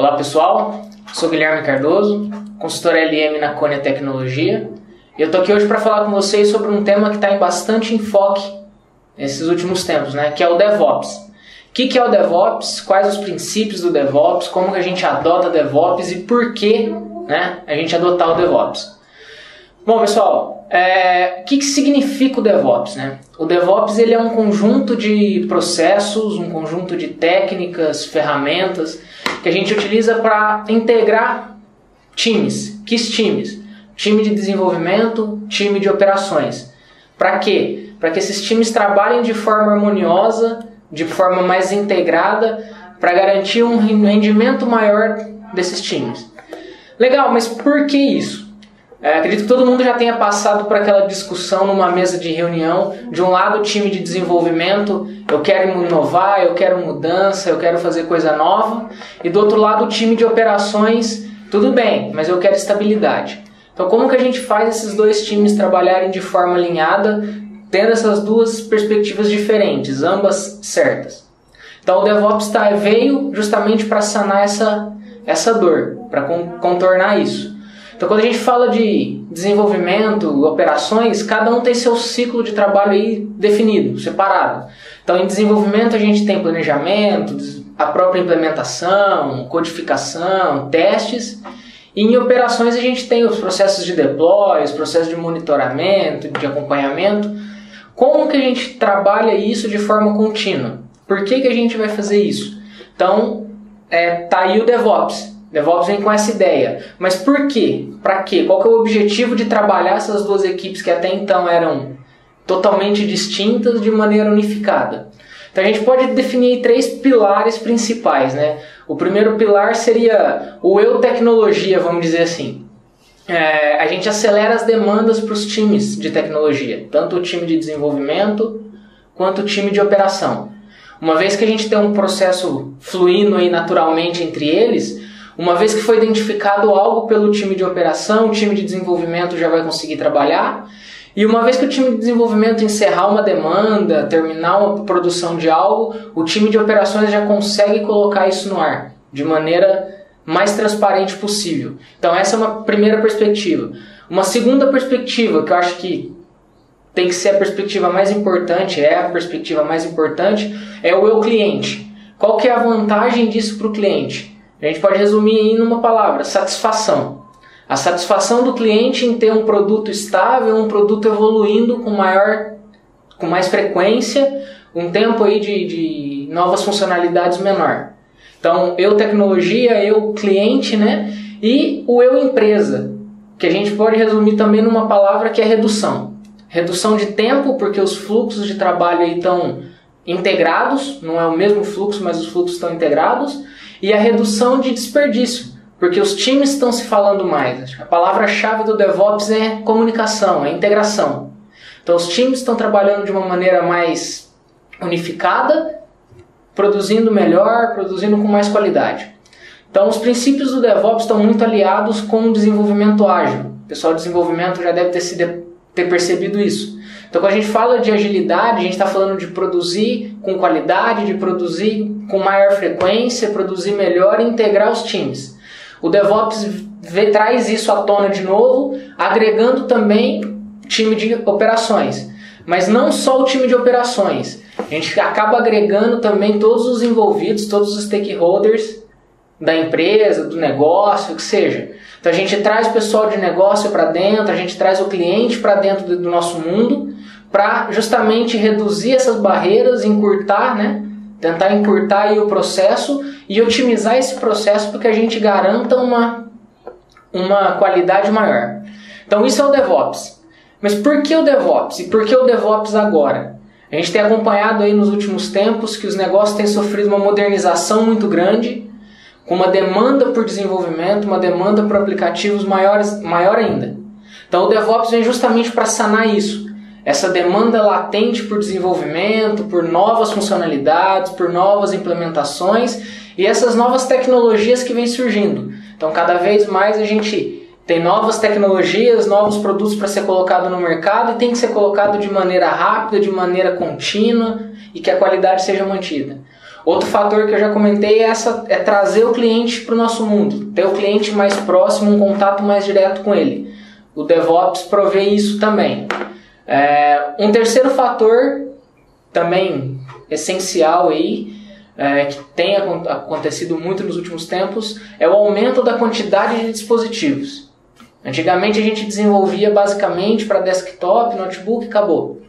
Olá pessoal, sou Guilherme Cardoso, consultor LM na Cônia Tecnologia, e eu estou aqui hoje para falar com vocês sobre um tema que está em bastante enfoque nesses últimos tempos, que é o DevOps. O que é o DevOps, quais os princípios do DevOps, como que a gente adota DevOps e por que a gente adotar o DevOps. Bom pessoal, o que significa o DevOps? O DevOps ele é um conjunto de processos, um conjunto de técnicas, ferramentas que a gente utiliza para integrar times. Que times? Time de desenvolvimento, time de operações. Para quê? Para que esses times trabalhem de forma harmoniosa, de forma mais integrada, para garantir um rendimento maior desses times. Legal, mas por que isso? Acredito que todo mundo já tenha passado por aquela discussão numa mesa de reunião. De um lado o time de desenvolvimento, eu quero inovar, eu quero mudança, eu quero fazer coisa nova. E do outro lado o time de operações, tudo bem, mas eu quero estabilidade. Então como que a gente faz esses dois times trabalharem de forma alinhada, tendo essas duas perspectivas diferentes, ambas certas? Então o DevOps veio justamente para sanar essa dor, para contornar isso. Então quando a gente fala de desenvolvimento, operações, cada um tem seu ciclo de trabalho aí definido, separado. Então em desenvolvimento a gente tem planejamento, a própria implementação, codificação, testes. E em operações a gente tem os processos de deploy, os processos de monitoramento, de acompanhamento. Como que a gente trabalha isso de forma contínua? Por que a gente vai fazer isso? Então tá aí o DevOps. DevOps vem com essa ideia. Mas por quê? Para quê? Qual que é o objetivo de trabalhar essas duas equipes que até então eram totalmente distintas de maneira unificada? Então a gente pode definir três pilares principais. O primeiro pilar seria o eu tecnologia, vamos dizer assim. A gente acelera as demandas para os times de tecnologia, tanto o time de desenvolvimento quanto o time de operação. Uma vez que a gente tem um processo fluindo aí naturalmente entre eles, uma vez que foi identificado algo pelo time de operação, o time de desenvolvimento já vai conseguir trabalhar. E uma vez que o time de desenvolvimento encerrar uma demanda, terminar uma produção de algo, o time de operações já consegue colocar isso no ar de maneira mais transparente possível. Então essa é uma primeira perspectiva. Uma segunda perspectiva, que eu acho que tem que ser a perspectiva mais importante, é o eu cliente. Qual que é a vantagem disso para o cliente? A gente pode resumir aí numa palavra: satisfação. A satisfação do cliente em ter um produto estável, um produto evoluindo com mais frequência, um tempo aí de novas funcionalidades menor. Então, eu tecnologia, eu cliente, e o eu empresa, que a gente pode resumir também numa palavra que é redução. Redução de tempo, porque os fluxos de trabalho aí estão integrados, não é o mesmo fluxo, mas os fluxos estão integrados. E a redução de desperdício, porque os times estão se falando mais. A palavra-chave do DevOps é comunicação, é integração. Então os times estão trabalhando de uma maneira mais unificada, produzindo melhor, produzindo com mais qualidade. Então os princípios do DevOps estão muito aliados com o desenvolvimento ágil. O pessoal de desenvolvimento já deve ter percebido isso. Então quando a gente fala de agilidade, a gente está falando de produzir com qualidade, de produzir com maior frequência, produzir melhor e integrar os times. O DevOps traz isso à tona de novo, agregando também time de operações. Mas não só o time de operações. A gente acaba agregando também todos os envolvidos, todos os stakeholders da empresa, do negócio, o que seja. Então a gente traz o pessoal de negócio para dentro, a gente traz o cliente para dentro do nosso mundo, para justamente reduzir essas barreiras, encurtar, tentar encurtar aí o processo e otimizar esse processo para que a gente garanta uma qualidade maior. Então isso é o DevOps. Mas por que o DevOps? E por que o DevOps agora? A gente tem acompanhado aí nos últimos tempos que os negócios têm sofrido uma modernização muito grande, com uma demanda por desenvolvimento, uma demanda por aplicativos maior ainda. Então o DevOps vem justamente para sanar isso. Essa demanda latente por desenvolvimento, por novas funcionalidades, por novas implementações e essas novas tecnologias que vêm surgindo. Então cada vez mais a gente tem novas tecnologias, novos produtos para ser colocado no mercado e tem que ser colocado de maneira rápida, de maneira contínua e que a qualidade seja mantida. Outro fator que eu já comentei é trazer o cliente para o nosso mundo, ter o cliente mais próximo, um contato mais direto com ele. O DevOps provê isso também. Um terceiro fator, também essencial aí, que tem acontecido muito nos últimos tempos, é o aumento da quantidade de dispositivos. Antigamente a gente desenvolvia basicamente para desktop, notebook e acabou.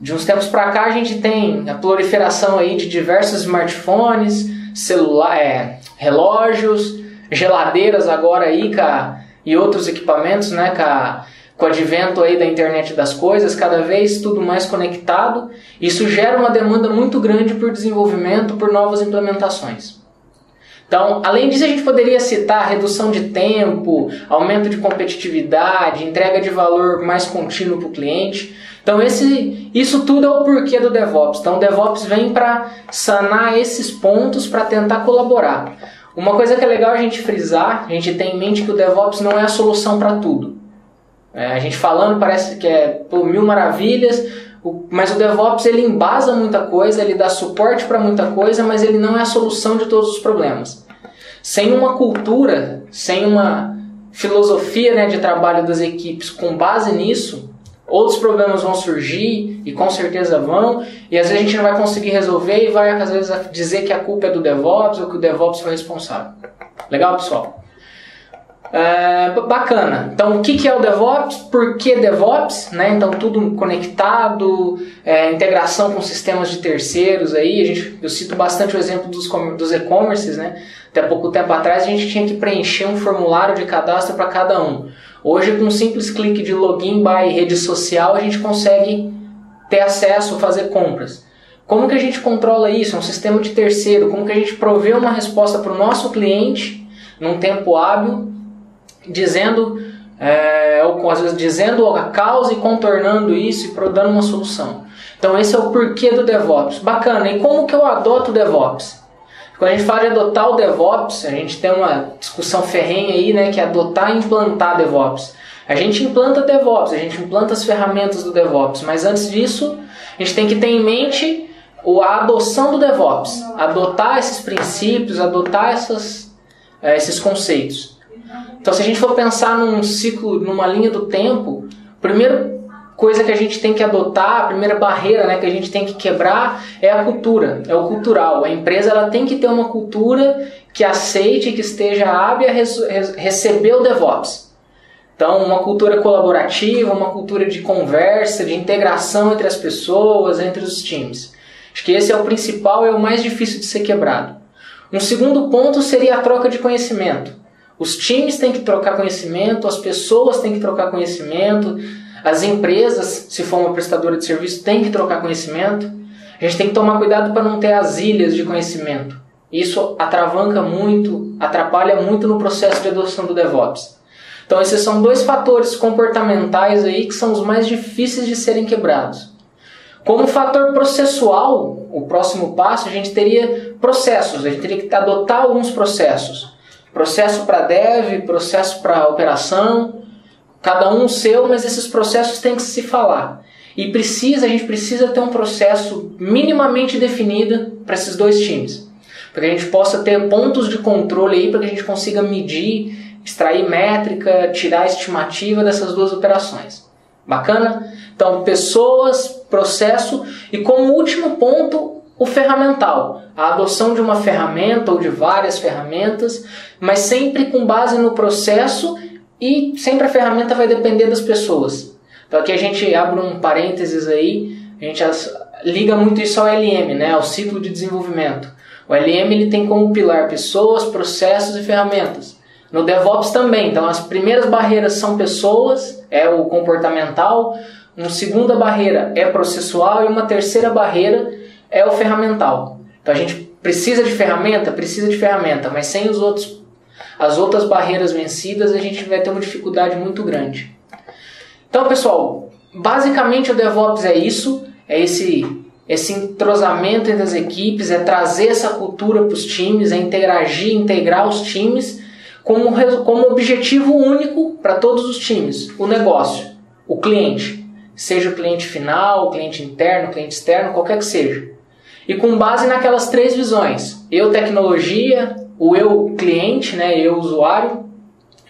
De uns tempos para cá a gente tem a proliferação aí de diversos smartphones, relógios, geladeiras agora aí e outros equipamentos, né, com o advento aí da internet das coisas, cada vez tudo mais conectado. Isso gera uma demanda muito grande por desenvolvimento, por novas implementações. Então, além disso, a gente poderia citar redução de tempo, aumento de competitividade, entrega de valor mais contínuo para o cliente. Então, isso tudo é o porquê do DevOps. Então, o DevOps vem para sanar esses pontos, para tentar colaborar. Uma coisa que é legal a gente frisar, a gente tem em mente que o DevOps não é a solução para tudo. A gente falando parece que é mil maravilhas, mas o DevOps ele embasa muita coisa, ele dá suporte para muita coisa, mas ele não é a solução de todos os problemas. Sem uma cultura, sem uma filosofia, né, de trabalho das equipes com base nisso, outros problemas vão surgir, e com certeza vão, e às vezes a gente não vai conseguir resolver e vai às vezes dizer que a culpa é do DevOps ou que o DevOps foi responsável. Legal, pessoal? Bacana. Então, o que é o DevOps? Por que DevOps? Né? Então, tudo conectado, integração com sistemas de terceiros. Aí, eu cito bastante o exemplo dos e-commerces. Né? Até pouco tempo atrás, a gente tinha que preencher um formulário de cadastro para cada um. Hoje, com um simples clique de login by rede social, a gente consegue ter acesso, fazer compras. Como que a gente controla isso? É um sistema de terceiro. Como que a gente provê uma resposta para o nosso cliente num tempo hábil, dizendo, ou às vezes dizendo a causa e contornando isso e dando uma solução. Então esse é o porquê do DevOps. Bacana, e como que eu adoto o DevOps? Quando a gente fala de adotar o DevOps, a gente tem uma discussão ferrenha aí, né, que é adotar e implantar DevOps. A gente implanta DevOps, a gente implanta as ferramentas do DevOps, mas antes disso, a gente tem que ter em mente a adoção do DevOps, adotar esses princípios, adotar esses conceitos. Então, se a gente for pensar num ciclo, numa linha do tempo, a primeira coisa que a gente tem que adotar, a primeira barreira, né, que a gente tem que quebrar é a cultura, é o cultural. A empresa ela tem que ter uma cultura que aceite, que esteja hábil a receber o DevOps. Então, uma cultura colaborativa, uma cultura de conversa, de integração entre as pessoas, entre os times. Acho que esse é o principal e é o mais difícil de ser quebrado. Um segundo ponto seria a troca de conhecimento. Os times têm que trocar conhecimento, as pessoas têm que trocar conhecimento, as empresas, se for uma prestadora de serviço, têm que trocar conhecimento. A gente tem que tomar cuidado para não ter as ilhas de conhecimento. Isso atravanca muito, atrapalha muito no processo de adoção do DevOps. Então esses são dois fatores comportamentais aí que são os mais difíceis de serem quebrados. Como fator processual, o próximo passo, a gente teria processos, a gente teria que adotar alguns processos. Processo para dev, processo para operação, cada um o seu, mas esses processos têm que se falar. E a gente precisa ter um processo minimamente definido para esses dois times. Para que a gente possa ter pontos de controle aí, para que a gente consiga medir, extrair métrica, tirar a estimativa dessas duas operações. Bacana? Então, pessoas, processo e como último ponto, o ferramental. A adoção de uma ferramenta ou de várias ferramentas, mas sempre com base no processo e sempre a ferramenta vai depender das pessoas. Então aqui a gente abre um parênteses aí, a gente liga muito isso ao LM, né, ao ciclo de desenvolvimento. O LM ele tem como pilar pessoas, processos e ferramentas. No DevOps também, então as primeiras barreiras são pessoas, é o comportamental, uma segunda barreira é processual e uma terceira barreira é o ferramental. Então a gente precisa de ferramenta, mas sem as outras barreiras vencidas a gente vai ter uma dificuldade muito grande. Então pessoal, basicamente o DevOps é isso, é esse entrosamento entre as equipes, é trazer essa cultura para os times, é integrar os times como objetivo único para todos os times, o negócio, o cliente, seja o cliente final, o cliente interno, o cliente externo, qualquer que seja. e com base naquelas 3 visões, eu tecnologia, o eu cliente, né, eu usuário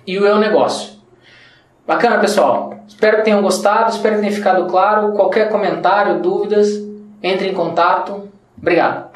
e o eu negócio. Bacana, pessoal? Espero que tenham gostado, espero que tenha ficado claro. Qualquer comentário, dúvidas, entre em contato. Obrigado.